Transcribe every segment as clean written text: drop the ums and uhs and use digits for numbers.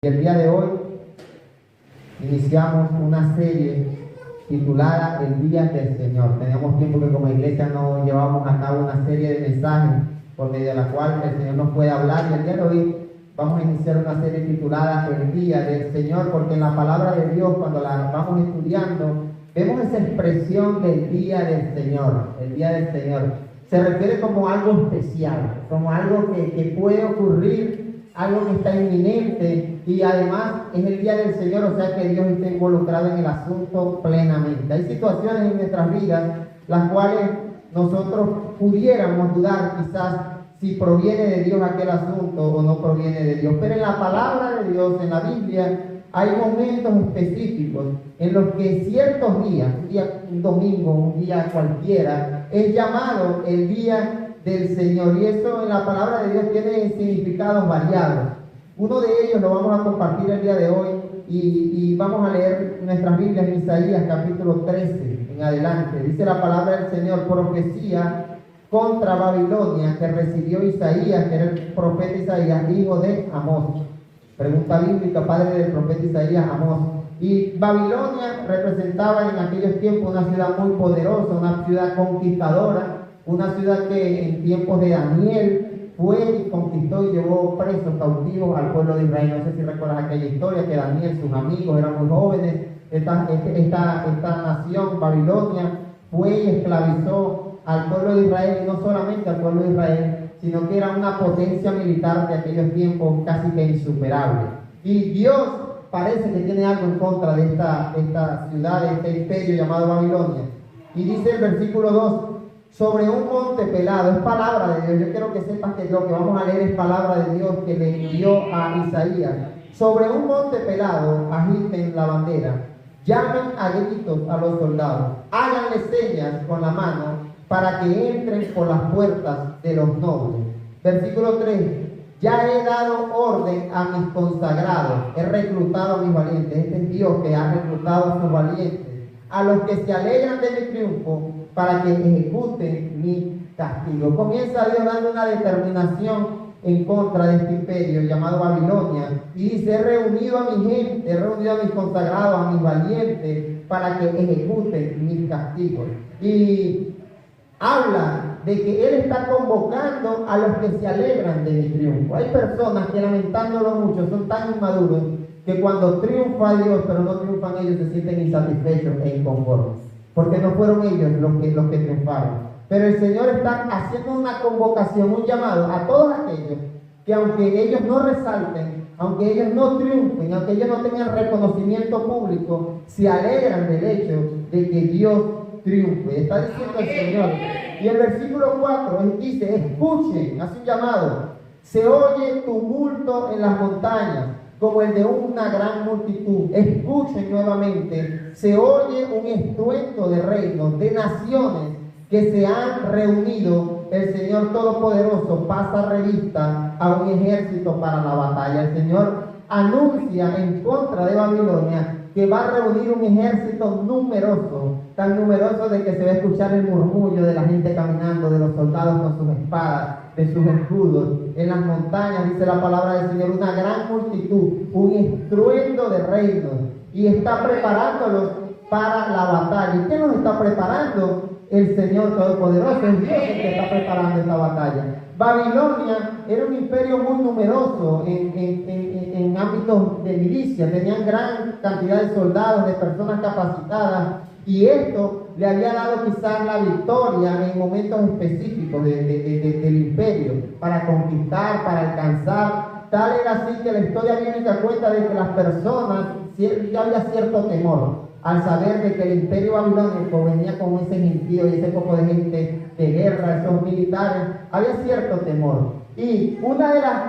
El día de hoy iniciamos una serie titulada El Día del Señor. Teníamos tiempo que como iglesia no llevábamos a cabo una serie de mensajes por medio de la cual el Señor nos puede hablar, y el día de hoy vamos a iniciar una serie titulada El Día del Señor, porque en la palabra de Dios, cuando la vamos estudiando, vemos esa expresión del Día del Señor. El Día del Señor se refiere como algo especial, como algo que puede ocurrir, algo que está inminente, y además es el Día del Señor, o sea que Dios está involucrado en el asunto plenamente. Hay situaciones en nuestras vidas las cuales nosotros pudiéramos dudar quizás si proviene de Dios aquel asunto o no proviene de Dios, pero en la palabra de Dios, en la Biblia, hay momentos específicos en los que ciertos días, un domingo, un día cualquiera, es llamado el Día del Señor, y eso en la palabra de Dios tiene significados variados. Uno de ellos lo vamos a compartir el día de hoy, y vamos a leer nuestras Biblias en Isaías capítulo 13 en adelante. Dice la palabra del Señor: profecía contra Babilonia que recibió Isaías, que era el profeta Isaías, hijo de Amós. Pregunta bíblica, padre del profeta Isaías, Amós. Y Babilonia representaba en aquellos tiempos una ciudad muy poderosa, una ciudad conquistadora, una ciudad que en tiempos de Daniel fue y conquistó y llevó presos, cautivos al pueblo de Israel. No sé si recuerdas aquella historia, que Daniel, sus amigos eran muy jóvenes. Esta nación, Babilonia, fue y esclavizó al pueblo de Israel, y no solamente al pueblo de Israel, sino que era una potencia militar de aquellos tiempos casi que insuperable. Y Dios parece que tiene algo en contra de esta ciudad, de este imperio llamado Babilonia. Y dice el versículo 2: sobre un monte pelado. Es palabra de Dios. Yo quiero que sepas que lo que vamos a leer es palabra de Dios que le envió a Isaías. Sobre un monte pelado agiten la bandera, llamen a gritos a los soldados, háganle señas con la mano para que entren por las puertas de los nobles. Versículo 3: ya he dado orden a mis consagrados, he reclutado a mis valientes. Este es Dios que ha reclutado a sus valientes, a los que se alegran de mi triunfo, para que ejecuten mi castigo. Comienza Dios dando una determinación en contra de este imperio llamado Babilonia, y dice: he reunido a mi gente, he reunido a mis consagrados, a mis valientes, para que ejecuten mis castigos. Y habla de que Él está convocando a los que se alegran de mi triunfo. Hay personas que, lamentándolo mucho, son tan inmaduros que cuando triunfa Dios, pero no triunfan ellos, se sienten insatisfechos e inconformes, porque no fueron ellos los que triunfaron. Pero el Señor está haciendo una convocación, un llamado a todos aquellos que, aunque ellos no resalten, aunque ellos no triunfen, aunque ellos no tengan reconocimiento público, se alegran del hecho de que Dios triunfe. Está diciendo el Señor. Y el versículo 4 dice: escuchen, hace un llamado. Se oye tumulto en las montañas, como el de una gran multitud. Escuchen nuevamente. Se oye un estruendo de reinos, de naciones que se han reunido. El Señor Todopoderoso pasa revista a un ejército para la batalla. El Señor anuncia en contra de Babilonia que va a reunir un ejército numeroso, tan numeroso de que se va a escuchar el murmullo de la gente caminando, de los soldados con sus espadas, de sus escudos. En las montañas, dice la palabra del Señor, una gran multitud, un estruendo de reinos, y está preparándolos para la batalla. ¿Y qué nos está preparando? El Señor Todopoderoso. Es Dios el que está preparando esta batalla. Babilonia era un imperio muy numeroso en ámbitos de milicia. Tenían gran cantidad de soldados, de personas capacitadas, y esto le había dado quizás la victoria en momentos específicos del imperio, para conquistar, para alcanzar. Tal era así que la historia bíblica cuenta de que las personas, ya había cierto temor al saber de que el imperio babilónico venía con ese gentío y ese poco de gente de guerra, esos militares. Había cierto temor. Y una de las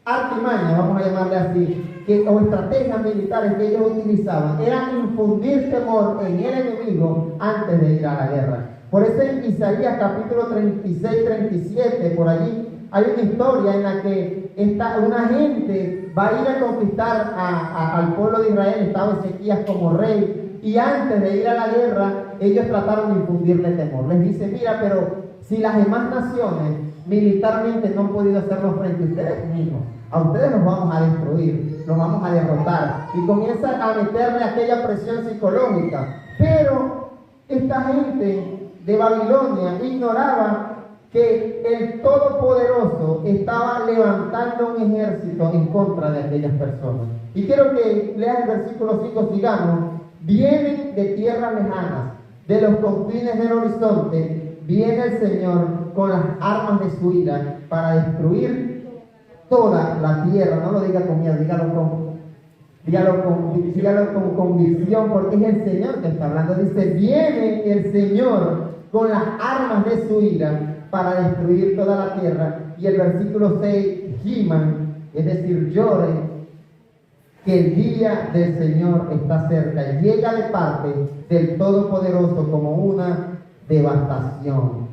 artimañas, vamos a llamarle así, o estrategias militares que ellos utilizaban, era infundir temor en el enemigo antes de ir a la guerra. Por eso en Isaías capítulo 36-37, por allí, hay una historia en la que una gente va a ir a conquistar al pueblo de Israel. Estaba Ezequías como rey, y antes de ir a la guerra, ellos trataron de infundirle temor. Les dice: mira, pero si las demás naciones militarmente no han podido hacerlo frente a ustedes mismos, a ustedes los vamos a destruir, los vamos a derrotar. Y comienza a meterle aquella presión psicológica. Pero esta gente de Babilonia ignoraba que el Todopoderoso estaba levantando un ejército en contra de aquellas personas. Y quiero que leas el versículo 5, sigamos. Vienen de tierras lejanas, de los confines del horizonte, viene el Señor con las armas de su ira para destruir toda la tierra. No lo diga con miedo, dígalo con convicción, porque es el Señor que está hablando. Dice, viene el Señor con las armas de su ira para destruir toda la tierra. Y el versículo 6, giman, es decir, lloren, que el día del Señor está cerca. Llega de parte del Todopoderoso como una devastación.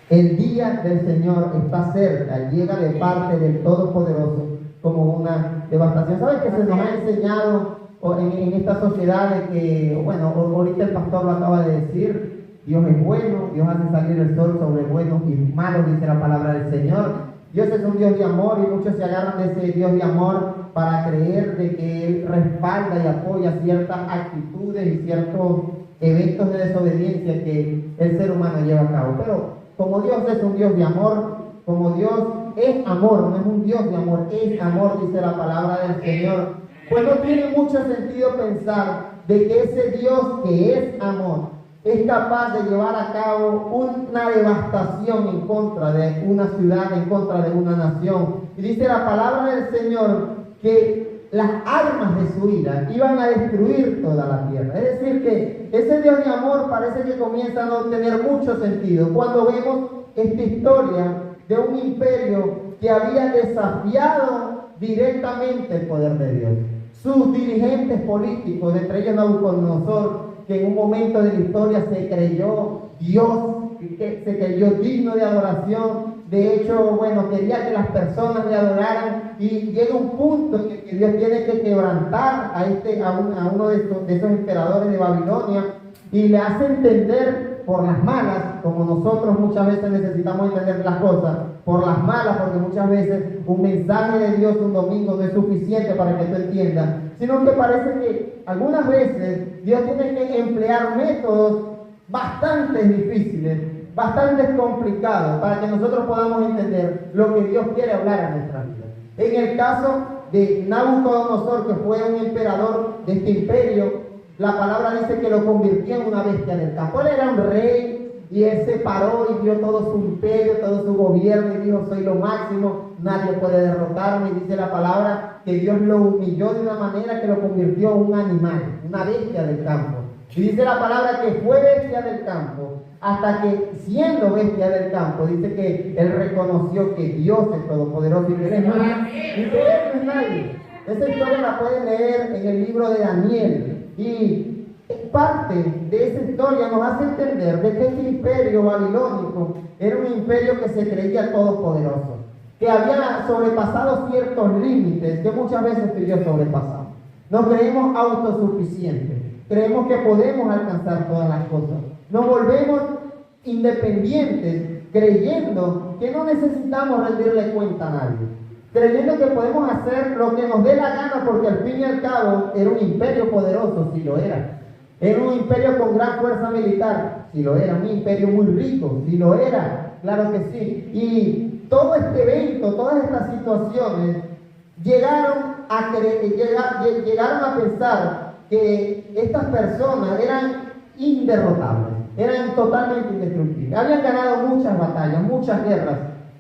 El día del Señor está cerca, llega de parte del Todopoderoso como una devastación. ¿Saben que se nos ha enseñado en esta sociedad de que, bueno, ahorita el pastor lo acaba de decir, Dios es bueno, Dios hace salir el sol sobre buenos y malos, dice la palabra del Señor. Dios es un Dios de amor y muchos se agarran de ese Dios de amor para creer de que Él respalda y apoya ciertas actitudes y ciertos eventos de desobediencia que el ser humano lleva a cabo. Pero como Dios es un Dios de amor, como Dios es amor, no es un Dios de amor, es amor, dice la palabra del Señor, pues no tiene mucho sentido pensar de que ese Dios que es amor es capaz de llevar a cabo una devastación en contra de una ciudad, en contra de una nación. Y dice la palabra del Señor que las armas de su ira iban a destruir toda la tierra. Es decir, que ese Dios de amor parece que comienza a no tener mucho sentido cuando vemos esta historia de un imperio que había desafiado directamente el poder de Dios. Sus dirigentes políticos, entre ellos Nabucodonosor, que en un momento de la historia se creyó Dios, que se creyó digno de adoración. De hecho, bueno, quería que las personas le adoraran, y llega un punto en que Dios tiene que quebrantar a uno de esos emperadores de Babilonia y le hace entender por las malas, como nosotros muchas veces necesitamos entender las cosas, por las malas, porque muchas veces un mensaje de Dios un domingo no es suficiente para que tú entiendas, sino que parece que algunas veces Dios tiene que emplear métodos bastante difíciles, bastante complicados, para que nosotros podamos entender lo que Dios quiere hablar a nuestra vida. En el caso de Nabucodonosor, que fue un emperador de este imperio, la palabra dice que lo convirtió en una bestia del campo. Él era un rey y él se paró y vio todo su imperio, todo su gobierno y dijo, soy lo máximo, nadie puede derrotarme. Y dice la palabra que Dios lo humilló de una manera que lo convirtió en un animal, una bestia del campo. Y dice la palabra que fue bestia del campo, hasta que siendo bestia del campo, dice que él reconoció que Dios es todopoderoso y que él no es nadie. Esa historia la pueden leer en el libro de Daniel. Y parte de esa historia nos hace entender de que este imperio babilónico era un imperio que se creía todopoderoso, que había sobrepasado ciertos límites que muchas veces tú y yo sobrepasamos. Nos creemos autosuficientes, creemos que podemos alcanzar todas las cosas, nos volvemos independientes creyendo que no necesitamos rendirle cuenta a nadie, creyendo que podemos hacer lo que nos dé la gana, porque al fin y al cabo era un imperio poderoso, si lo era. Era un imperio con gran fuerza militar, si lo era. Un imperio muy rico, si lo era, claro que sí. Y todo este evento, todas estas situaciones llegaron a pensar que estas personas eran inderrotables, eran totalmente indestructibles. Habían ganado muchas batallas, muchas guerras.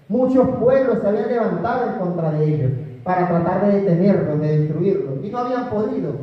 Muchos pueblos se habían levantado en contra de ellos para tratar de detenerlos, de destruirlos, y no habían podido.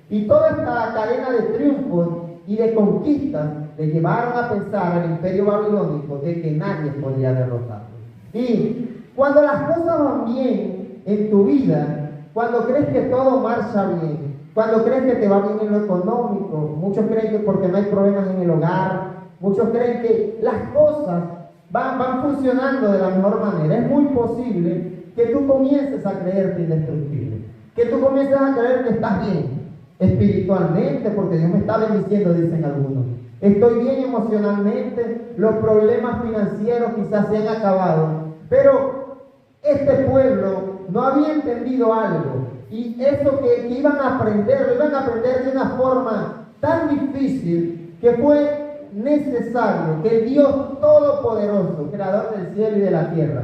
Y toda esta cadena de triunfos y de conquistas le llevaron a pensar al imperio babilónico de que nadie podía derrotarlo. Y cuando las cosas van bien en tu vida, cuando crees que todo marcha bien, cuando crees que te va bien en lo económico, muchos creen que porque no hay problemas en el hogar, muchos creen que las cosas van funcionando de la mejor manera, es muy posible que tú comiences a creerte indestructible, que tú comiences a creer que estás bien espiritualmente, porque Dios me está bendiciendo, dicen algunos. Estoy bien emocionalmente, los problemas financieros quizás se han acabado, pero este pueblo no había entendido algo. Y eso que iban a aprender, lo iban a aprender de una forma tan difícil que fue necesario que el Dios Todopoderoso, creador del cielo y de la tierra,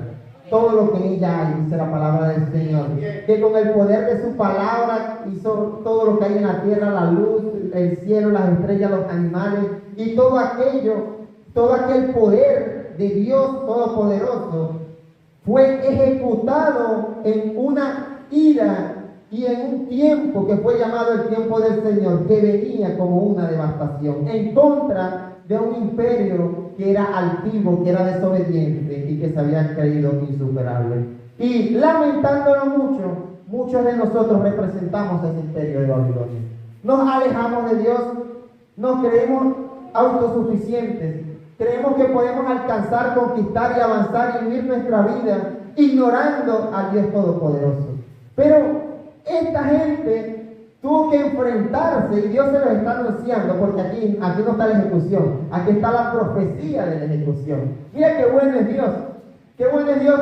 todo lo que en ella hay, dice la palabra del Señor, que con el poder de su palabra hizo todo lo que hay en la tierra, la luz, el cielo, las estrellas, los animales y todo aquello, todo aquel poder de Dios Todopoderoso fue ejecutado en una ira y en un tiempo que fue llamado el tiempo del Señor, que venía como una devastación en contra de un imperio que era altivo, que era desobediente y que se había creído insuperable. Y lamentándolo mucho, muchos de nosotros representamos ese imperio de Babilonia. Nos alejamos de Dios, nos creemos autosuficientes, creemos que podemos alcanzar, conquistar y avanzar y vivir nuestra vida ignorando al Dios Todopoderoso. Pero esta gente tuvo que enfrentarse y Dios se los está anunciando, porque aquí no está la ejecución, aquí está la profecía de la ejecución. Mira qué bueno es Dios, qué bueno es Dios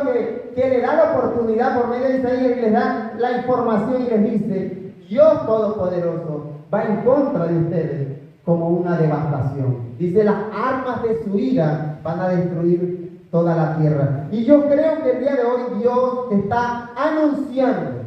que le da la oportunidad por medio de Isaías y les da la información y les dice: Dios Todopoderoso va en contra de ustedes como una devastación. Dice: las armas de su ira van a destruir toda la tierra. Y yo creo que el día de hoy Dios está anunciando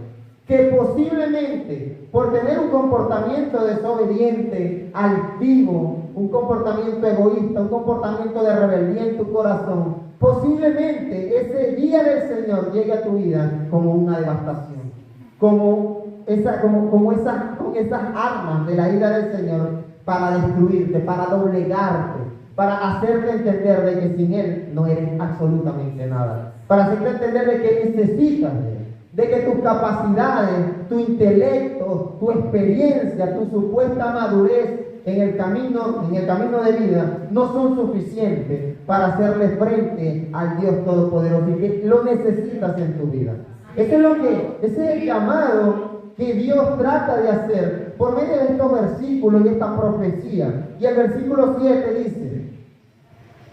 que posiblemente por tener un comportamiento desobediente, altivo, un comportamiento egoísta, un comportamiento de rebeldía en tu corazón, posiblemente ese día del Señor llegue a tu vida como una devastación, con esas armas de la ira del Señor para destruirte, para doblegarte, para hacerte entender de que sin Él no eres absolutamente nada, para hacerte entender de que necesitas de Él, de que tus capacidades, tu intelecto, tu experiencia, tu supuesta madurez en el camino de vida no son suficientes para hacerle frente al Dios Todopoderoso y que lo necesitas en tu vida. Ese es el llamado que Dios trata de hacer por medio de estos versículos y esta profecía. Y el versículo 7 dice: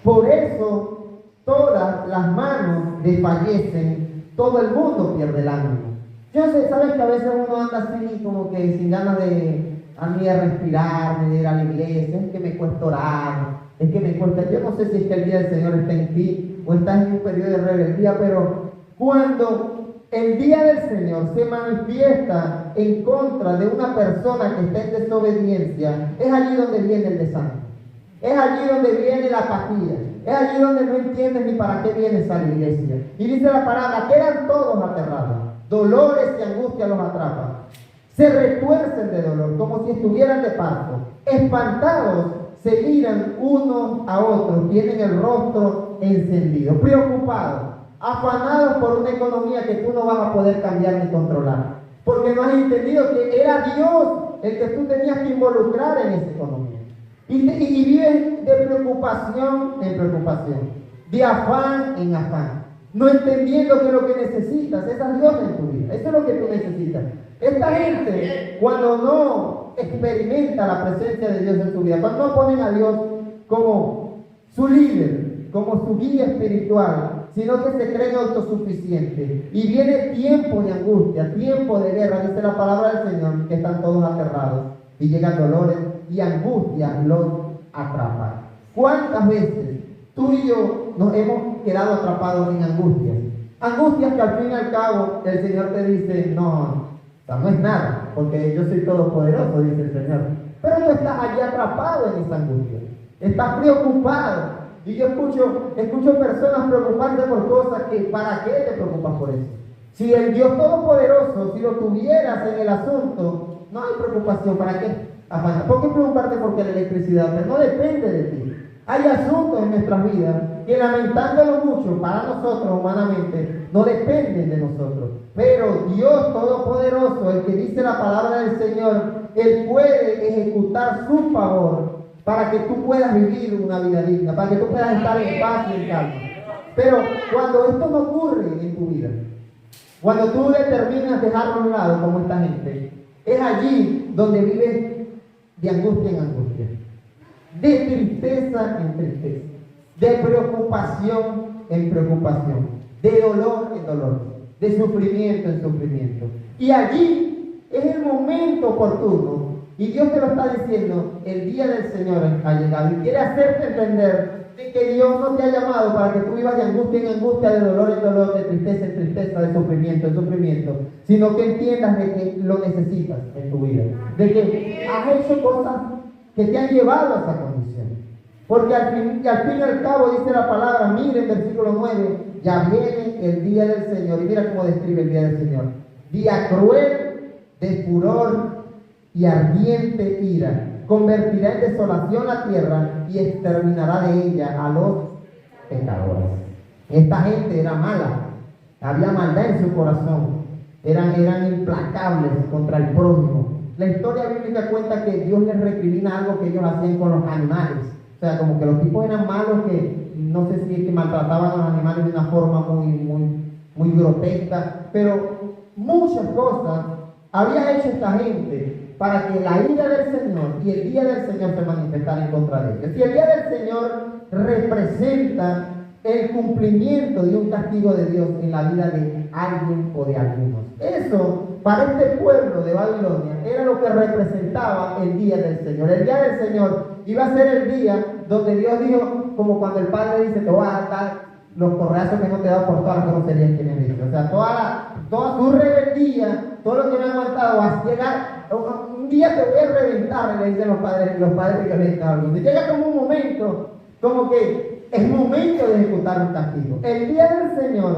por eso todas las manos desfallecen, todo el mundo pierde el ánimo. Yo sé, sabes que a veces uno anda así como que sin ganas de respirar, de ir a la iglesia, es que me cuesta orar, es que me cuesta, yo no sé si es que el día del Señor está en ti o estás en un periodo de rebeldía, pero cuando el día del Señor se manifiesta en contra de una persona que está en desobediencia, es allí donde viene el desánimo, es allí donde viene la apatía, es allí donde no entiendes ni para qué vienes a la iglesia. Y dice la palabra: quedan todos aterrados, dolores y angustia los atrapan, se retuercen de dolor como si estuvieran de parto, espantados se miran unos a otros, tienen el rostro encendido, preocupados, afanados por una economía que tú no vas a poder cambiar ni controlar, porque no has entendido que era Dios el que tú tenías que involucrar en esa economía. Y vives de preocupación en preocupación, de afán en afán, no entendiendo que lo que necesitas es a Dios en tu vida. Eso es lo que tú necesitas. Esta gente, cuando no experimenta la presencia de Dios en tu vida, cuando no ponen a Dios como su líder, como su guía espiritual, sino que se creen autosuficientes, y viene tiempo de angustia, tiempo de guerra, dice la palabra del Señor, que están todos aterrados y llegan dolores y angustia los atrapa. ¿Cuántas veces tú y yo nos hemos quedado atrapados en angustias? Angustias que al fin y al cabo el Señor te dice: no es nada, porque yo soy todopoderoso, dice el Señor. Pero tú estás allí atrapado en esa angustia, estás preocupado. Y yo escucho personas preocuparse por cosas que, ¿para qué te preocupas por eso? Si el Dios Todopoderoso, si lo tuvieras en el asunto, no hay preocupación. ¿Para qué? ¿Por qué preocuparte porque la electricidad? Pero no depende de ti. Hay asuntos en nuestras vidas que, lamentándolo mucho para nosotros humanamente, no dependen de nosotros. Pero Dios Todopoderoso, el que dice la palabra del Señor, Él puede ejecutar su favor para que tú puedas vivir una vida digna, para que tú puedas estar en paz y en calma. Pero cuando esto no ocurre en tu vida, cuando tú determinas dejarlo a un lado como esta gente, es allí donde vives de angustia en angustia, de tristeza en tristeza, de preocupación en preocupación, de dolor en dolor, de sufrimiento en sufrimiento. Y allí es el momento oportuno, y Dios te lo está diciendo, el día del Señor ha llegado, y quiere hacerte entender de que Dios no te ha llamado para que tú vivas de angustia en angustia, de dolor en dolor, de tristeza en tristeza, de sufrimiento en sufrimiento, sino que entiendas de que lo necesitas en tu vida, de que has hecho cosas que te han llevado a esa condición. Porque al fin y al cabo dice la palabra, miren, versículo 9, ya viene el día del Señor. Y mira cómo describe el día del Señor: día cruel, de furor y ardiente ira. Convertirá en desolación la tierra y exterminará de ella a los pecadores. Esta gente era mala, había maldad en su corazón, eran implacables contra el prójimo. La historia bíblica cuenta que Dios les recrimina algo que ellos hacían con los animales. O sea, como que los tipos eran malos, que no sé si es que maltrataban a los animales de una forma muy grotesca, pero muchas cosas había hecho esta gente para que la ira del Señor y el día del Señor se manifestara en contra de ellos. Y el día del Señor representa el cumplimiento de un castigo de Dios en la vida de alguien o de algunos. Eso, para este pueblo de Babilonia, era lo que representaba el día del Señor. El día del Señor iba a ser el día donde Dios dijo, como cuando el Padre dice, te voy a dar los correazos que no te he dado por todas las groserías que me has dicho. O sea, toda tu rebeldía, todo lo que me ha aguantado, vas a llegar, un día te voy a reventar, le dicen los padres violentos a algunos. Llega como un momento, como que es momento de ejecutar un castigo. El día del Señor,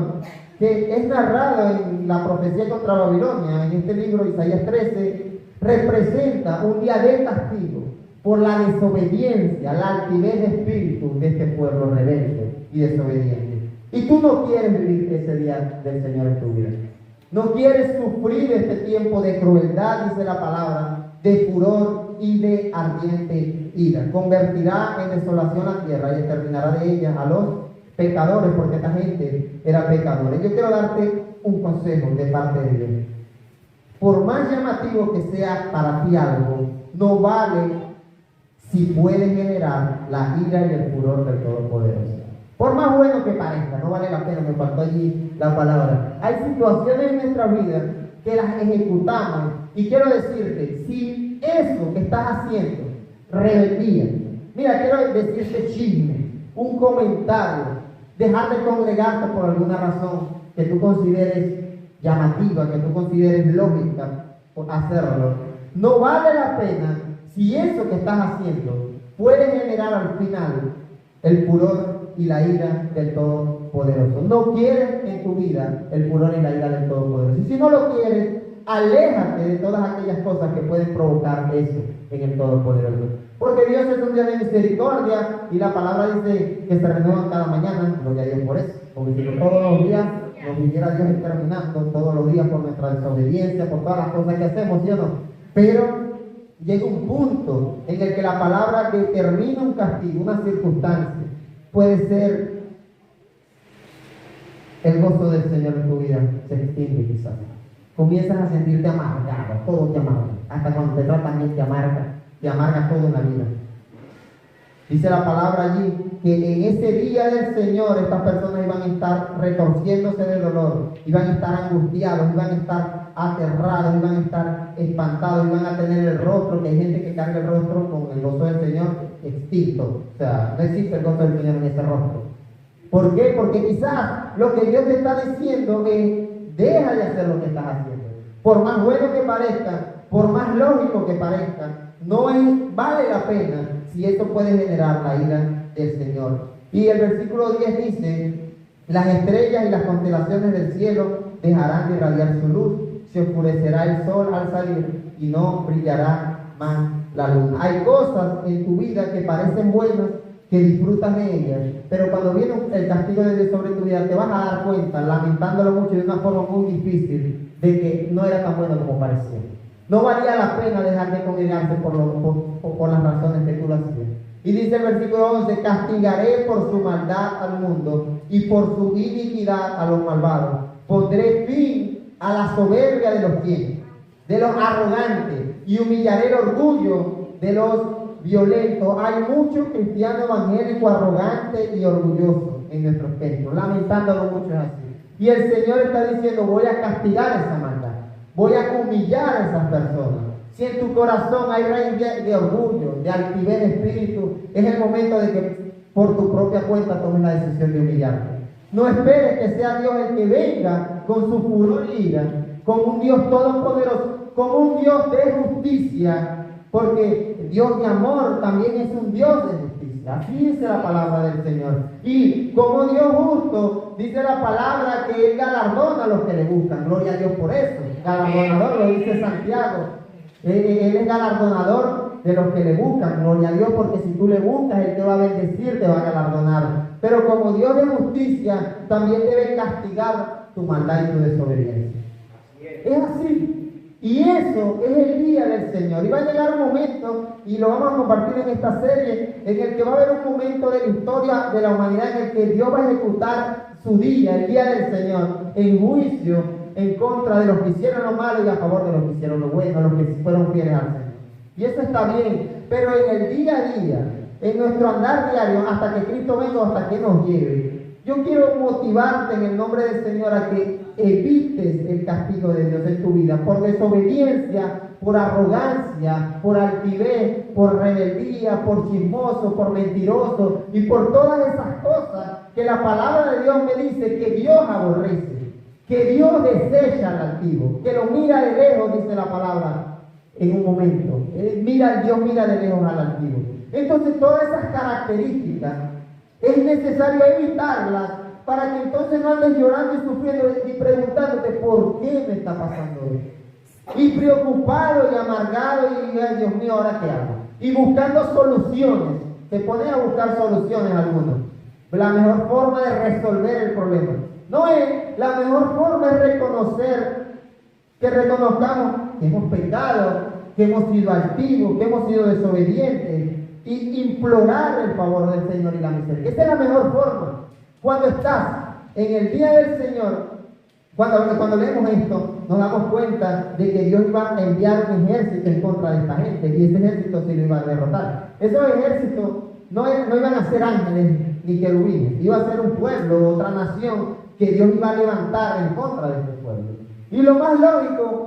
que es narrado en la profecía contra Babilonia, en este libro Isaías 13, representa un día de castigo por la desobediencia, la altivez de espíritu de este pueblo rebelde y desobediente. Y tú no quieres vivir ese día del Señor en tu vida. No quieres sufrir este tiempo de crueldad, dice la palabra, de furor y de ardiente ira. Convertirá en desolación la tierra y exterminará de ella a los pecadores, porque esta gente era pecadores. Yo quiero darte un consejo de parte de Dios. Por más llamativo que sea para ti algo, no vale si puede generar la ira y el furor del Todopoderoso. Por más bueno que parezca, no vale la pena, me faltó allí la palabra. Hay situaciones en nuestra vida que las ejecutamos, y quiero decirte, si eso que estás haciendo, rebeldía, mira, quiero decirte chisme, un comentario, dejar de congregarte por alguna razón que tú consideres llamativa, que tú consideres lógica por hacerlo, no vale la pena si eso que estás haciendo puede generar al final el furor y la ira del Todopoderoso. No quieres en tu vida el furor y la ira del Todopoderoso. Y si no lo quieres, aléjate de todas aquellas cosas que pueden provocar eso en el Todopoderoso. Porque Dios es un Dios de misericordia, y la palabra dice que se renuevan cada mañana. Gloria a Dios por eso. Porque si todos los días nos viniera Dios exterminando, todos los días por nuestra desobediencia, por todas las cosas que hacemos, ¿sí o no? Pero llega un punto en el que la palabra determina un castigo, una circunstancia. Puede ser el gozo del Señor en tu vida se extingue quizás. Comienzas a sentirte amargado, todo te amarga. Hasta cuando te tratan bien te amarga todo en la vida. Dice la palabra allí que en ese día del Señor estas personas iban a estar retorciéndose de dolor, iban a estar angustiados, iban a estar aterrados, iban a estar espantados, iban a tener el rostro, que hay gente que carga el rostro con el gozo del Señor extinto. O sea, no existe el gozo del Señor en ese rostro. ¿Por qué? Porque quizás lo que Dios te está diciendo es, deja de hacer lo que estás haciendo. Por más bueno que parezca, por más lógico que parezca, vale la pena si esto puede generar la ira del Señor. Y el versículo 10 dice, las estrellas y las constelaciones del cielo dejarán de irradiar su luz, se oscurecerá el sol al salir y no brillará más la luna. Hay cosas en tu vida que parecen buenas, que disfrutas de ellas, pero cuando viene el castigo de Dios sobre tu vida, te vas a dar cuenta, lamentándolo mucho de una forma muy difícil, de que no era tan bueno como parecía. No valía la pena dejar de congregarse por las razones que tú lo hacías. Y dice el versículo 11, castigaré por su maldad al mundo y por su iniquidad a los malvados. Pondré fin a la soberbia de los fieles, de los arrogantes, y humillaré el orgullo de los violentos. Hay muchos cristianos evangélicos arrogantes y orgullosos en nuestros templos, lamentándolo mucho así. Y el Señor está diciendo, voy a castigar esa maldad, voy a humillar a esas personas. Si en tu corazón hay raíz de orgullo, de altivez de espíritu, es el momento de que por tu propia cuenta tomes la decisión de humillarte. No esperes que sea Dios el que venga con su furor y ira, como un Dios todopoderoso, como un Dios de justicia, porque Dios de amor también es un Dios de justicia. Así dice la palabra del Señor. Y como Dios justo, dice la palabra que Él galardona a los que le buscan. Gloria a Dios por eso. Galardonador, lo dice Santiago. Él es galardonador de los que le buscan. Gloria a Dios, porque si tú le buscas, Él te va a bendecir, te va a galardonar. Pero como Dios de justicia, también debe castigar tu maldad y tu desobediencia. Es así. Y eso es el día del Señor. Y va a llegar un momento, y lo vamos a compartir en esta serie, en el que va a haber un momento de la historia de la humanidad en el que Dios va a ejecutar su día, el día del Señor, en juicio, en contra de los que hicieron lo malo y a favor de los que hicieron lo bueno, los que fueron fieles al Señor. Y eso está bien, pero en el día a día, en nuestro andar diario, hasta que Cristo venga o hasta que nos lleve, yo quiero motivarte en el nombre del Señor a que evites el castigo de Dios en tu vida por desobediencia, por arrogancia, por altivez, por rebeldía, por chismoso, por mentiroso y por todas esas cosas que la palabra de Dios me dice que Dios aborrece, que Dios desecha al altivo, que lo mira de lejos, dice la palabra en un momento. Dios mira de lejos al altivo. Entonces todas esas características es necesario evitarlas para que entonces no andes llorando y sufriendo y preguntándote por qué me está pasando esto. Y preocupado y amargado y ay, Dios mío, ¿ahora qué hago? Y buscando soluciones. Se ponen a buscar soluciones algunos. La mejor forma de resolver el problema. No es, la mejor forma es reconocer, que reconozcamos que hemos pecado, que hemos sido altivos, que hemos sido desobedientes. Y implorar el favor del Señor y la misericordia. Esa es la mejor forma. Cuando estás en el día del Señor, cuando leemos esto, nos damos cuenta de que Dios iba a enviar un ejército en contra de esta gente, y ese ejército sí lo iba a derrotar. Esos ejércitos no iban a ser ángeles ni querubines, iba a ser un pueblo, otra nación que Dios iba a levantar en contra de este pueblo. Y lo más lógico,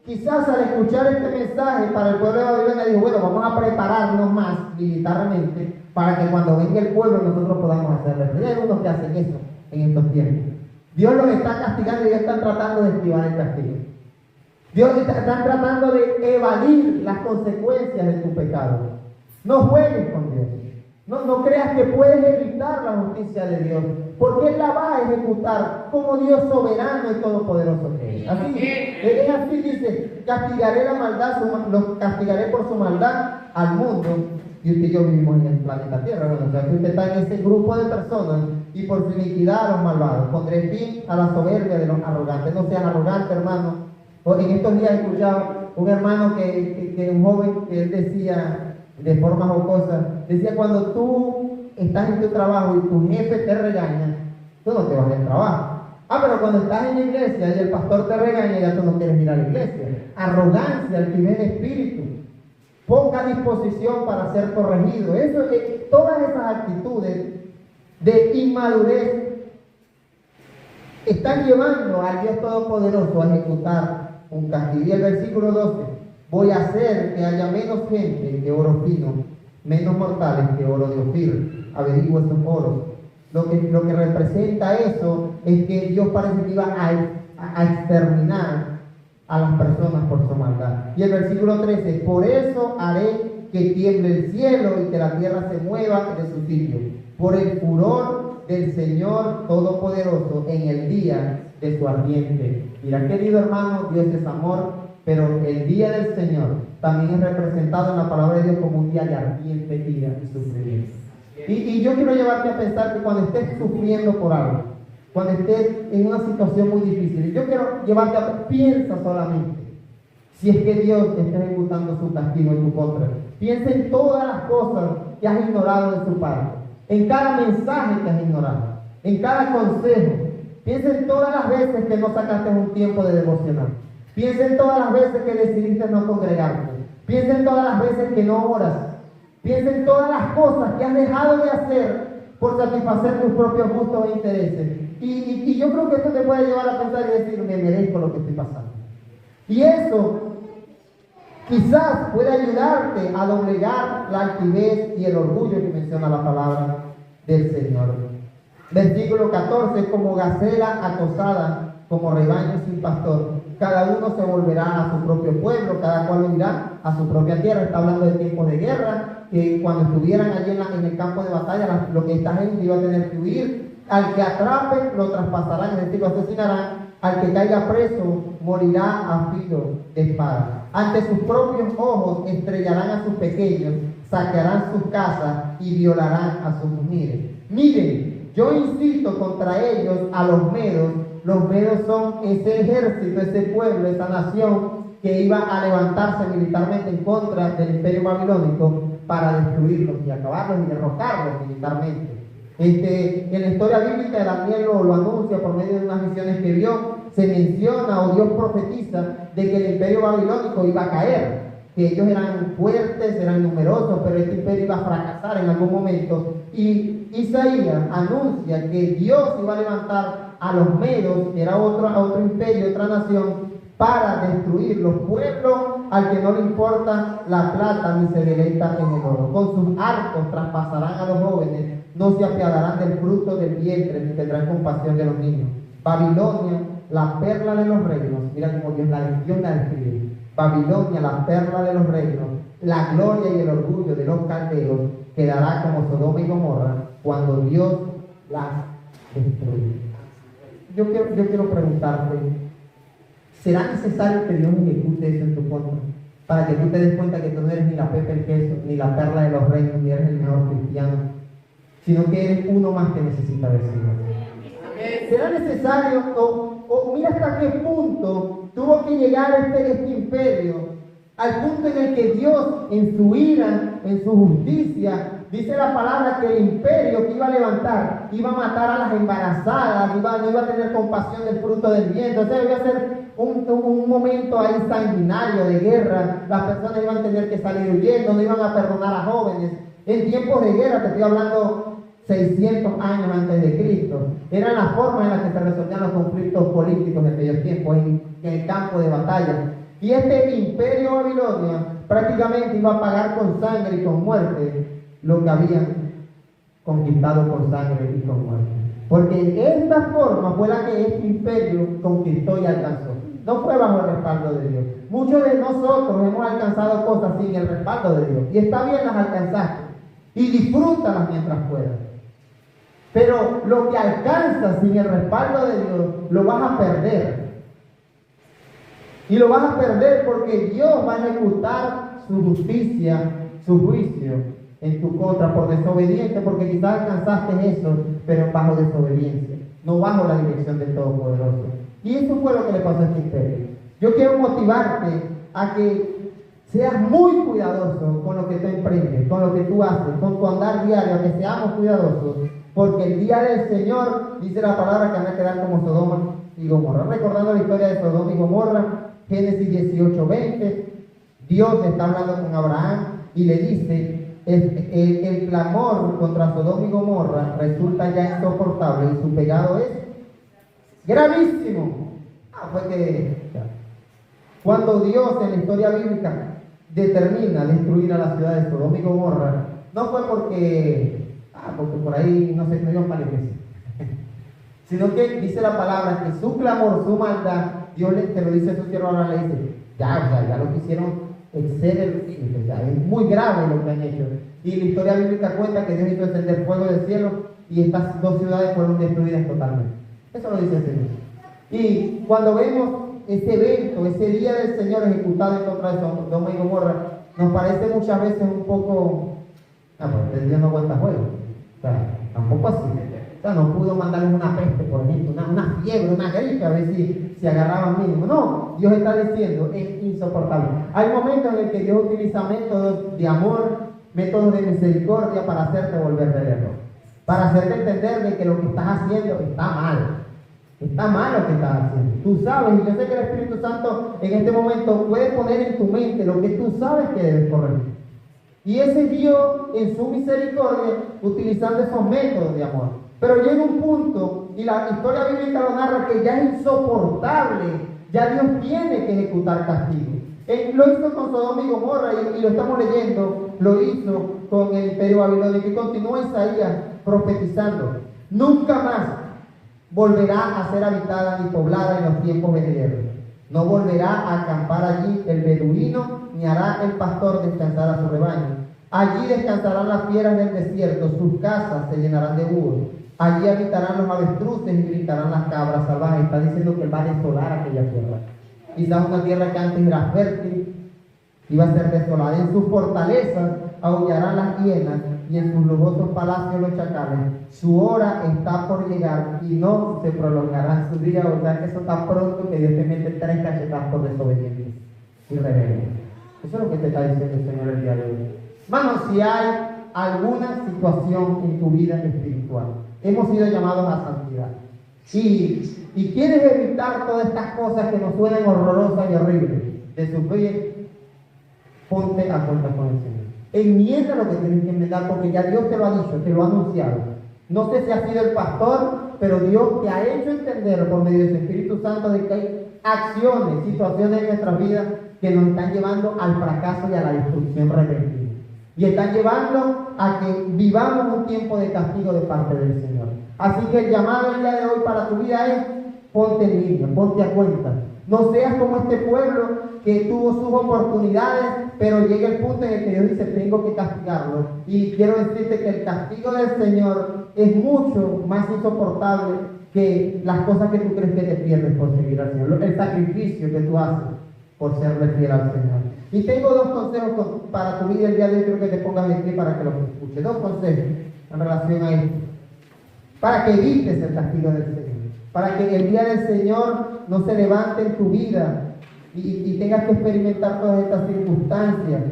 quizás al escuchar este mensaje para el pueblo de Babilonia, dijo, bueno, vamos a prepararnos más militarmente para que cuando venga el pueblo nosotros podamos hacerlo. Pero hay algunos que hacen eso en estos tiempos. Dios los está castigando y ellos están tratando de esquivar el castigo. Están tratando de evadir las consecuencias de tu pecado. No juegues con Dios. No creas que puedes evitar la justicia de Dios, porque Él la va a ejecutar como Dios soberano y todopoderoso que es. Así dice, castigaré la maldad, los castigaré por su maldad al mundo. Y usted y yo vivimos en el planeta Tierra. Bueno, o sea que usted está en ese grupo de personas y por su iniquidad a los malvados. Pondré fin a la soberbia de los arrogantes. No sean arrogantes, hermano. En estos días he escuchado un hermano un joven que él decía de forma jocosa, decía, cuando tú estás en tu trabajo y tu jefe te regaña, tú no te vas del trabajo. Pero cuando estás en la iglesia y el pastor te regaña, ya tú no quieres ir a la iglesia. Arrogancia, altivez de espíritu, poca disposición para ser corregido. Todas esas actitudes de inmadurez están llevando al Dios Todopoderoso a ejecutar un castigo. Y el versículo 12, voy a hacer que haya menos gente que oro fino, menos mortales que oro de Ofir. Averigüe esos oros. Lo que representa eso es que Dios parece que iba a exterminar a las personas por su maldad. Y el versículo 13, por eso haré que tiemble el cielo y que la tierra se mueva de su sitio, por el furor del Señor Todopoderoso en el día de su ardiente. Mira, querido hermano, Dios es amor, pero el día del Señor también es representado en la palabra de Dios como un día de ardiente ira y sufrimiento. Y yo quiero llevarte a pensar que cuando estés sufriendo por algo, cuando estés en una situación muy difícil, yo quiero llevarte a piensa solamente si es que Dios está ejecutando su castigo en tu contra. Piensa en todas las cosas que has ignorado de su parte, en cada mensaje que has ignorado, en cada consejo. Piensa en todas las veces que no sacaste un tiempo de devocional. Piensa en todas las veces que decidiste no congregarte. Piensa en todas las veces que no oras. Piensa en todas las cosas que has dejado de hacer por satisfacer tus propios gustos e intereses. Y yo creo que esto te puede llevar a pensar y decir, me merezco lo que estoy pasando. Y eso quizás puede ayudarte a doblegar la altivez y el orgullo que menciona la palabra del Señor. Versículo 14, como gacela acosada, como rebaño sin pastor, cada uno se volverá a su propio pueblo, cada cual huirá a su propia tierra. Está hablando de tiempos de guerra, que cuando estuvieran allí en el campo de batalla, lo que esta gente iba a tener que huir. Al que atrapen, lo traspasarán, es decir, lo asesinarán. Al que caiga preso, morirá a filo de espada. Ante sus propios ojos estrellarán a sus pequeños, saquearán sus casas y violarán a sus mujeres. Miren, yo insisto contra ellos a los medos. Los medos son ese ejército, ese pueblo, esa nación que iba a levantarse militarmente en contra del imperio babilónico para destruirlos y acabarlos y derrocarlos militarmente. En la historia bíblica, Daniel lo anuncia por medio de unas visiones que vio. Se menciona o Dios profetiza de que el imperio babilónico iba a caer, que ellos eran fuertes, eran numerosos, pero este imperio iba a fracasar en algún momento. Y Isaías anuncia que Dios iba a levantar a los medos, que era otro imperio, otra nación, para destruir los pueblos al que no le importa la plata ni se deleita en el oro. Con sus arcos traspasarán a los jóvenes, no se apiadarán del fruto del vientre, ni tendrán compasión de los niños. Babilonia, la perla de los reinos, mira cómo Dios la describe. Babilonia, la perla de los reinos, la gloria y el orgullo de los caldeos, quedará como Sodoma y Gomorra cuando Dios las destruye. Yo quiero preguntarte, ¿será necesario que Dios ejecute eso en tu contra? Para que tú te des cuenta que tú no eres ni la pepa el queso, ni la perla de los reinos, ni eres el mejor cristiano, sino que eres uno más que necesita del Señor. ¿Será necesario, o mira hasta qué punto tuvo que llegar este imperio? Al punto en el que Dios, en su ira, en su justicia, dice la palabra que el imperio que iba a levantar iba a matar a las embarazadas, no iba a tener compasión del fruto del vientre. O sea, iba a ser un momento ahí sanguinario de guerra. Las personas iban a tener que salir huyendo, no iban a perdonar a jóvenes. En tiempos de guerra, te estoy hablando 600 años antes de Cristo, eran las formas en las que se resolvían los conflictos políticos de aquellos tiempos, en el campo de batalla. Y este imperio Babilonia prácticamente iba a pagar con sangre y con muerte lo que habían conquistado con sangre y con muerte. Porque esta forma fue la que este imperio conquistó y alcanzó. No fue bajo el respaldo de Dios. Muchos de nosotros hemos alcanzado cosas sin el respaldo de Dios. Y está bien, las alcanzaste. Y disfrútalas mientras puedas. Pero lo que alcanzas sin el respaldo de Dios, lo vas a perder. Y lo vas a perder porque Dios va a ejecutar su justicia, su juicio en tu contra por desobediente, porque quizás alcanzaste eso, pero bajo desobediencia, no bajo la dirección del Todopoderoso. Y eso fue lo que le pasó a este imperio. Yo quiero motivarte a que seas muy cuidadoso con lo que tú emprendes, con lo que tú haces, con tu andar diario, a que seamos cuidadosos, porque el día del Señor, dice la palabra, que van a quedar como Sodoma y Gomorra. Recordando la historia de Sodoma y Gomorra, Génesis 18:20, Dios está hablando con Abraham y le dice, el clamor contra Sodoma y Gomorra resulta ya insoportable y su pecado es gravísimo. Cuando Dios en la historia bíblica determina destruir a la ciudad de Sodoma y Gomorra, no fue porque por ahí no iban para la iglesia, sino que dice la palabra que su clamor, su maldad, Dios te lo dice a su siervo Abraham, le dice, ya lo que hicieron excede el límite, es muy grave lo que han hecho. Y la historia bíblica cuenta que Dios hizo descender fuego del cielo y estas dos ciudades fueron destruidas totalmente. Eso lo dice el Señor. Y cuando vemos ese evento, ese día del Señor ejecutado en contra de Sodoma y Gomorra, nos parece muchas veces un poco, pues Dios no aguanta juego. O sea, tampoco así. O sea, no pudo mandarles una peste, por ejemplo, una fiebre, una gripe, a ver si agarraban mínimo. No, Dios está diciendo, es insoportable. Hay momentos en el que Dios utiliza métodos de amor, métodos de misericordia para hacerte volver del error. Para hacerte entender de que lo que estás haciendo está mal. Está mal lo que estás haciendo. Tú sabes, y yo sé que el Espíritu Santo en este momento puede poner en tu mente lo que tú sabes que debes corregir. Y ese Dios, en su misericordia, utilizando esos métodos de amor. Pero llega un punto y la historia bíblica lo narra, que ya es insoportable, ya Dios tiene que ejecutar castigo. Lo hizo con Sodoma y Gomorra, y lo estamos leyendo, lo hizo con el imperio babilónico, y continúa Isaías profetizando: nunca más volverá a ser habitada ni poblada en los tiempos venideros. No volverá a acampar allí el beduino, ni hará el pastor descansar a su rebaño. Allí descansarán las fieras del desierto, sus casas se llenarán de búhos. Allí habitarán los avestruces y gritarán las cabras salvajes. Está diciendo que él va a desolar aquella tierra. Quizás una tierra que antes era fértil iba a ser desolada. En sus fortalezas aullarán las hienas y en sus lujosos palacios los chacales. Su hora está por llegar y no se prolongará su día. O sea que eso está pronto, que Dios te mete 3 cachetadas por desobediencia y rebelión. Eso es lo que te está diciendo el Señor el día de hoy. Hermanos, si hay alguna situación en tu vida espiritual, hemos sido llamados a santidad. Y quieres evitar todas estas cosas que nos suenan horrorosas y horribles de sufrir, ponte a cuenta con el Señor. Enmienda lo que tienes que enmendar, porque ya Dios te lo ha dicho, te lo ha anunciado. No sé si ha sido el pastor, pero Dios te ha hecho entender por medio de su Espíritu Santo de que hay acciones, situaciones en nuestras vidas que nos están llevando al fracaso y a la destrucción repentina. Y están llevando a que vivamos un tiempo de castigo de parte del Señor. Así que el llamado el día de hoy para tu vida es: ponte en línea, ponte a cuenta. No seas como este pueblo que tuvo sus oportunidades, pero llega el punto en el que Dios dice: tengo que castigarlo. Y quiero decirte que el castigo del Señor es mucho más insoportable que las cosas que tú crees que te pierdes por seguir al Señor, el sacrificio que tú haces por serle fiel al Señor. Y tengo 2 consejos para tu vida el día de hoy. Quiero que te pongas de pie para que los escuches. 2 consejos en relación a esto, para que evites el castigo del Señor, para que el día del Señor no se levante en tu vida y tengas que experimentar todas estas circunstancias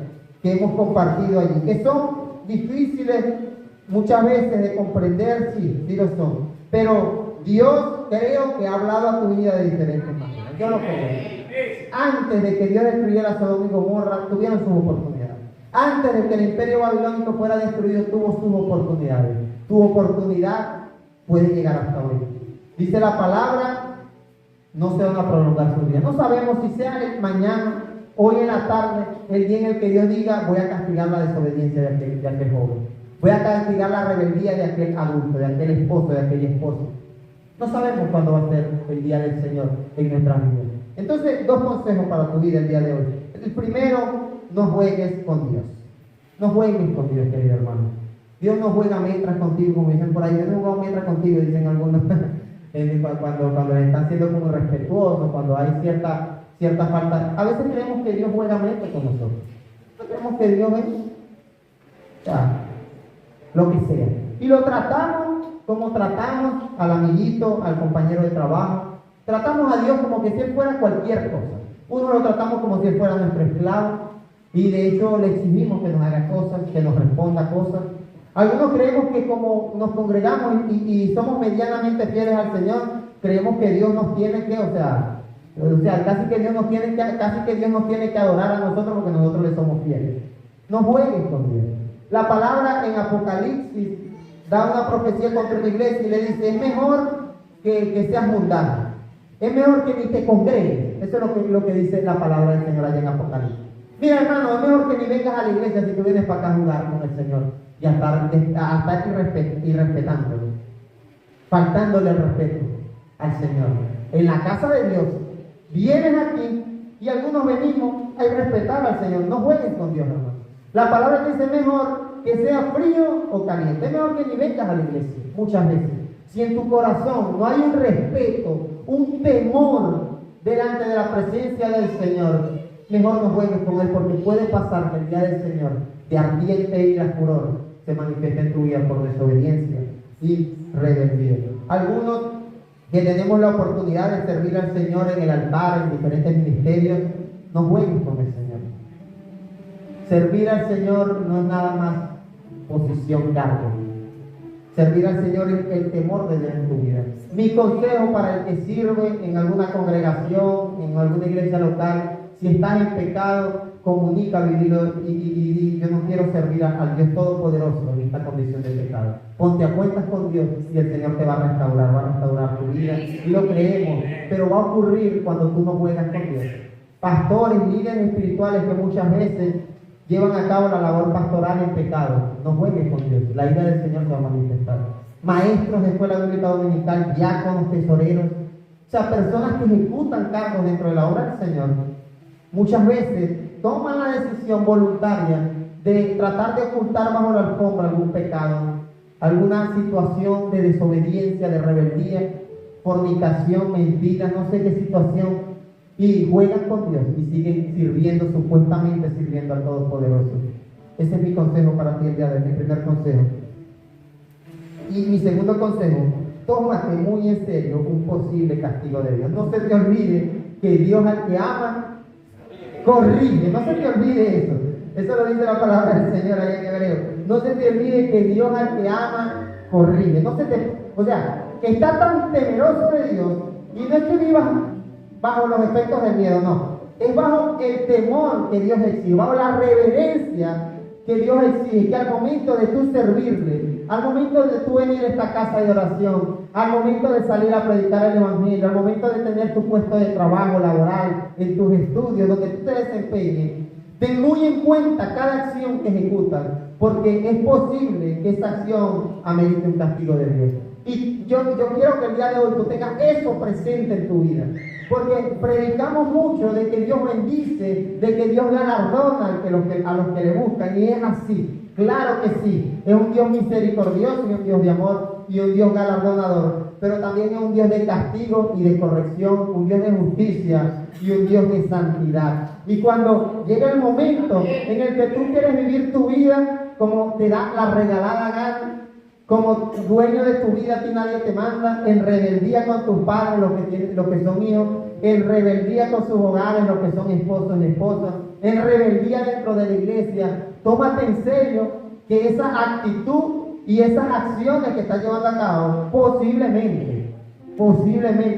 que hemos compartido allí, que son difíciles muchas veces de comprender. Sí lo son, pero Dios creo que ha hablado a tu vida de diferentes maneras. Yo lo creo. Antes de que Dios destruyera Sodoma y Gomorra, tuvieron sus oportunidades. Antes de que el imperio babilónico fuera destruido, tuvo sus oportunidades. Tu oportunidad puede llegar hasta hoy. Dice la palabra: no se van a prolongar sus días. No sabemos si sea mañana, hoy en la tarde, el día en el que Dios diga: voy a castigar la desobediencia de aquel joven. Voy a castigar la rebeldía de aquel adulto, de aquel esposo, de aquella esposa. No sabemos cuándo va a ser el día del Señor en nuestras vidas. Entonces, 2 consejos para tu vida el día de hoy. El primero: no juegues con Dios. No juegues con Dios, querido hermano. Dios no juega mientras contigo, como dicen por ahí. Yo no he jugado mientras contigo, dicen algunos. cuando están siendo como respetuosos, cuando hay cierta falta. A veces creemos que Dios juega mientras con nosotros. No creemos que Dios es lo que sea. Y lo tratamos como tratamos al amiguito, al compañero de trabajo. Tratamos a Dios como que si Él fuera cualquier cosa. Uno lo tratamos como si Él fuera nuestro esclavo, y de hecho le exigimos que nos haga cosas, que nos responda cosas. Algunos creemos que como nos congregamos y somos medianamente fieles al Señor, creemos que Dios nos tiene que, casi que Dios nos tiene que adorar a nosotros porque nosotros le somos fieles. No juegues con Dios. La palabra en Apocalipsis da una profecía contra una iglesia y le dice: es mejor que seas mundano. Es mejor que ni te congregues. Eso es lo que dice la palabra del Señor allá en Apocalipsis. Mira, hermano, es mejor que ni vengas a la iglesia si tú vienes para acá a jugar con el Señor y a estar irrespetándolo, faltándole el respeto al Señor. En la casa de Dios, vienes aquí y algunos venimos a irrespetar al Señor. No juegues con Dios, hermano. La palabra dice: mejor que sea frío o caliente. Es mejor que ni vengas a la iglesia. Muchas veces, si en tu corazón no hay un respeto, un temor delante de la presencia del Señor, mejor no juegues con Él, porque puede pasar que el día del Señor, de ardiente ira, furor, se manifieste en tu vida por desobediencia y rebeldía. Algunos que tenemos la oportunidad de servir al Señor en el altar, en diferentes ministerios, no juegues con el Señor. Servir al Señor no es nada más posición, cargo. Servir al Señor es el temor de Dios en tu vida. Mi consejo para el que sirve en alguna congregación, en alguna iglesia local: Si estás en pecado, comunícalo y dilo, y yo no quiero servir al Dios Todopoderoso en esta condición de pecado. Ponte a cuentas con Dios y el Señor te va a restaurar tu vida. Y lo creemos, pero va a ocurrir cuando tú no juegas con Dios. Pastores, líderes espirituales que muchas veces llevan a cabo la labor pastoral en pecado, no juegues con Dios, la ira del Señor se va a manifestar. Maestros de escuela bíblica dominical, diáconos, tesoreros, o sea, personas que ejecutan cargos dentro de la obra del Señor, muchas veces toman la decisión voluntaria de tratar de ocultar bajo la alfombra algún pecado, alguna situación de desobediencia, de rebeldía, fornicación, mentira, no sé qué situación, y juegan con Dios y siguen sirviendo, supuestamente sirviendo al Todopoderoso. Ese es mi consejo para ti el día de hoy, mi primer consejo. Y mi segundo consejo, tómate muy en serio un posible castigo de Dios. No se te olvide que Dios al que ama, corrige. No se te olvide eso. Eso lo dice la palabra del Señor ahí en hebreo. No se te olvide que Dios al que ama, corrige. O sea, está tan temeroso de Dios, y no es que vivas bajo los efectos del miedo, no. Es bajo el temor que Dios exige, bajo la reverencia que Dios exige, que al momento de tú servirle, al momento de tú venir a esta casa de oración, al momento de salir a predicar el Evangelio, al momento de tener tu puesto de trabajo laboral, en tus estudios, donde tú te desempeñes, ten muy en cuenta cada acción que ejecutas, porque es posible que esa acción amerite un castigo de Dios. Y yo quiero que el día de hoy tú tengas eso presente en tu vida, porque predicamos mucho de que Dios bendice, de que Dios galardona a los que le buscan, y es así, claro que sí, es un Dios misericordioso y un Dios de amor y un Dios galardonador, pero también es un Dios de castigo y de corrección, un Dios de justicia y un Dios de santidad. Y cuando llega el momento en el que tú quieres vivir tu vida como te da la regalada gana, como dueño de tu vida, a ti nadie te manda, en rebeldía con tus padres, los que son hijos, en rebeldía con sus hogares, los que son esposos y esposas, en rebeldía dentro de la iglesia, tómate en serio que esa actitud y esas acciones que estás llevando a cabo posiblemente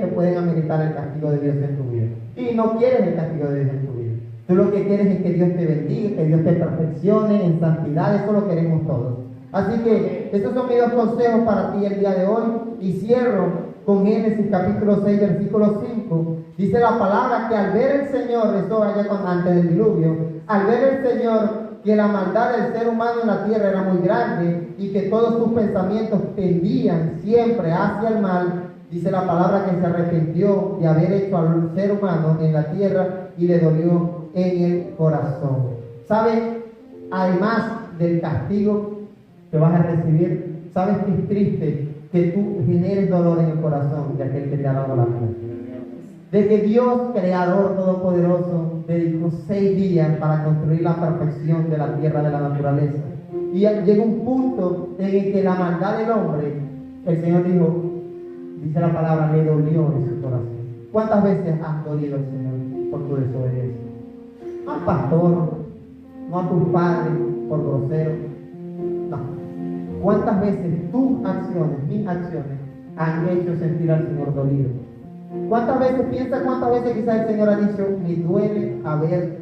pueden ameritar el castigo de Dios en tu vida. Y no quieres el castigo de Dios en tu vida. Tú lo que quieres es que Dios te bendiga, que Dios te perfeccione en santidad, eso lo queremos todos. Así que estos son mis dos consejos para ti el día de hoy, y cierro con Génesis capítulo 6 versículo 5. Dice la palabra que al ver el Señor, eso allá antes del diluvio, al ver el Señor que la maldad del ser humano en la tierra era muy grande y que todos sus pensamientos tendían siempre hacia el mal, dice la palabra que se arrepintió de haber hecho al ser humano en la tierra y le dolió en el corazón. ¿Sabe? Además del castigo que vas a recibir, ¿sabes que es triste que tú generes dolor en el corazón de aquel que te ha dado la vida? De que Dios, Creador Todopoderoso, dedicó 6 días para construir la perfección de la tierra, de la naturaleza. Y llega un punto en el que la maldad del hombre, el Señor dijo, dice la palabra, le dolió en su corazón. ¿Cuántas veces has dolido al Señor por tu desobediencia? No al pastor, no a tus padres por grosero, no. ¿Cuántas veces tus acciones, mis acciones, han hecho sentir al Señor dolido? ¿Cuántas veces quizás el Señor ha dicho, me duele haber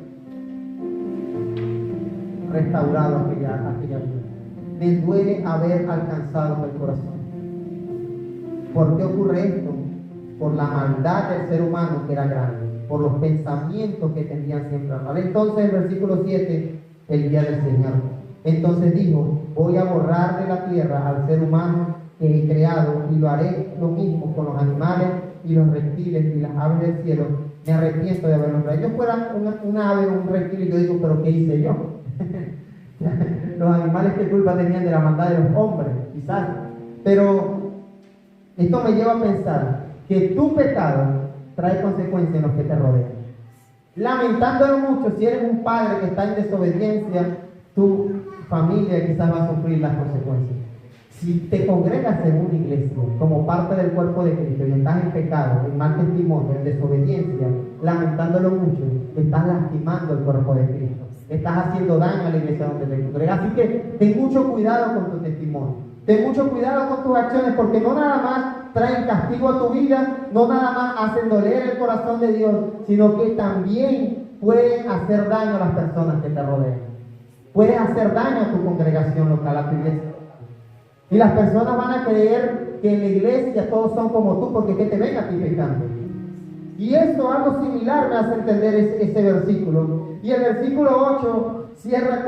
restaurado aquella vida? Me duele haber alcanzado el corazón. ¿Por qué ocurre esto? Por la maldad del ser humano que era grande, por los pensamientos que tendían siempre a mal. Entonces, el versículo 7, el día del Señor. Entonces dijo, voy a borrar de la tierra al ser humano que he creado, y lo haré lo mismo con los animales y los reptiles y las aves del cielo. Me arrepiento de haberlo creado. Yo fuera una ave o un reptil, y yo digo, ¿pero qué hice yo? Los animales, ¿qué culpa tenían de la maldad de los hombres? Quizás. Pero esto me lleva a pensar que tu pecado trae consecuencias en los que te rodean. Lamentándolo mucho, si eres un padre que está en desobediencia, tu familia quizás va a sufrir las consecuencias. Si te congregas en una iglesia como parte del cuerpo de Cristo y estás en pecado, en mal testimonio, en desobediencia, lamentándolo mucho, estás lastimando el cuerpo de Cristo. Estás haciendo daño a la iglesia donde te congregas. Así que ten mucho cuidado con tu testimonio. Ten mucho cuidado con tus acciones, porque no nada más traen castigo a tu vida, no nada más hacen doler el corazón de Dios, sino que también pueden hacer daño a las personas que te rodean. Puedes hacer daño a tu congregación local, a tu iglesia. Y las personas van a creer que en la iglesia todos son como tú, porque que te ven a ti pecando. Y esto, algo similar, me hace entender ese versículo. Y el versículo 8 cierra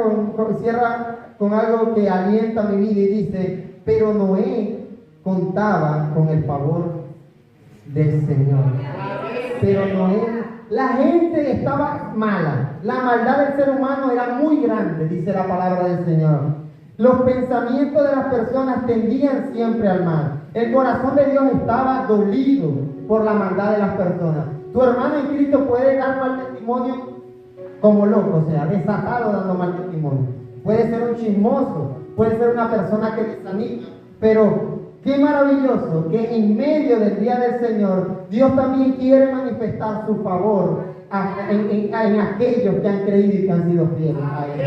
con algo que alienta mi vida y dice: pero Noé contaba con el favor del Señor. Pero Noé, la gente estaba mala. La maldad del ser humano era muy grande, dice la palabra del Señor. Los pensamientos de las personas tendían siempre al mal. El corazón de Dios estaba dolido por la maldad de las personas. Tu hermano en Cristo puede dar mal testimonio como loco, o sea, desatado dando mal testimonio. Puede ser un chismoso, puede ser una persona que desanima, pero qué maravilloso que en medio del día del Señor, Dios también quiere manifestar su favor en aquellos que han creído y que han sido fieles a Él.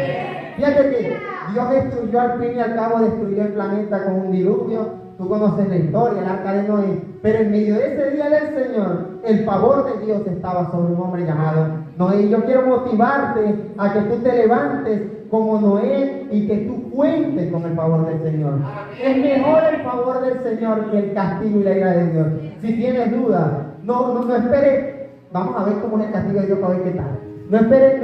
Fíjate que Dios destruyó, al fin y al cabo destruyó el planeta con un diluvio. Tú conoces la historia, el arca de Noé. Pero en medio de ese día del Señor, el favor de Dios estaba sobre un hombre llamado Noé. Y yo quiero motivarte a que tú te levantes como Noé y que tú cuentes con el favor del Señor. Es mejor el favor del Señor que el castigo y la ira de Dios. Si tienes dudas, no esperes. Vamos a ver cómo es el castigo de Dios para ver qué tal. No esperes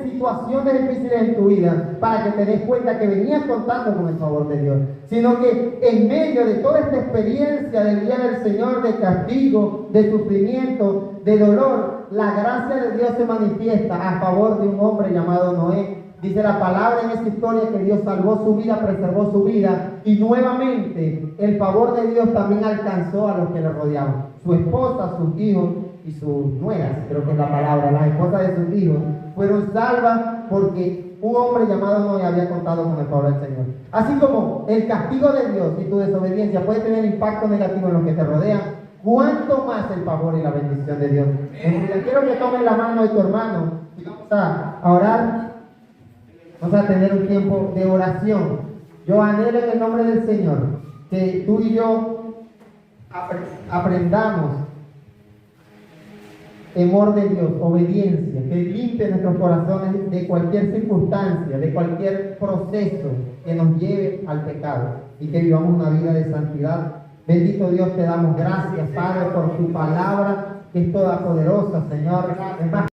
situaciones difíciles en tu vida para que te des cuenta que venías contando con el favor de Dios, sino que en medio de toda esta experiencia del día del Señor, de castigo, de sufrimiento, de dolor, la gracia de Dios se manifiesta a favor de un hombre llamado Noé. Dice la palabra en esa historia que Dios salvó su vida, preservó su vida, y nuevamente el favor de Dios también alcanzó a los que le rodeaban, su esposa, sus hijos y sus nueras, creo que es la palabra, las esposas de sus hijos, fueron salvas porque un hombre llamado Noé había contado con el favor del Señor. Así como el castigo de Dios y tu desobediencia puede tener impacto negativo en los que te rodean, ¿cuánto más el favor y la bendición de Dios? Entonces, quiero que tomes la mano de tu hermano y vamos a orar. Vamos a tener un tiempo de oración. Yo anhelo en el nombre del Señor que tú y yo aprendamos temor de Dios, obediencia, que limpie nuestros corazones de cualquier circunstancia, de cualquier proceso que nos lleve al pecado y que vivamos una vida de santidad. Bendito Dios, te damos gracias, Padre, por tu palabra que es toda poderosa, Señor. Es más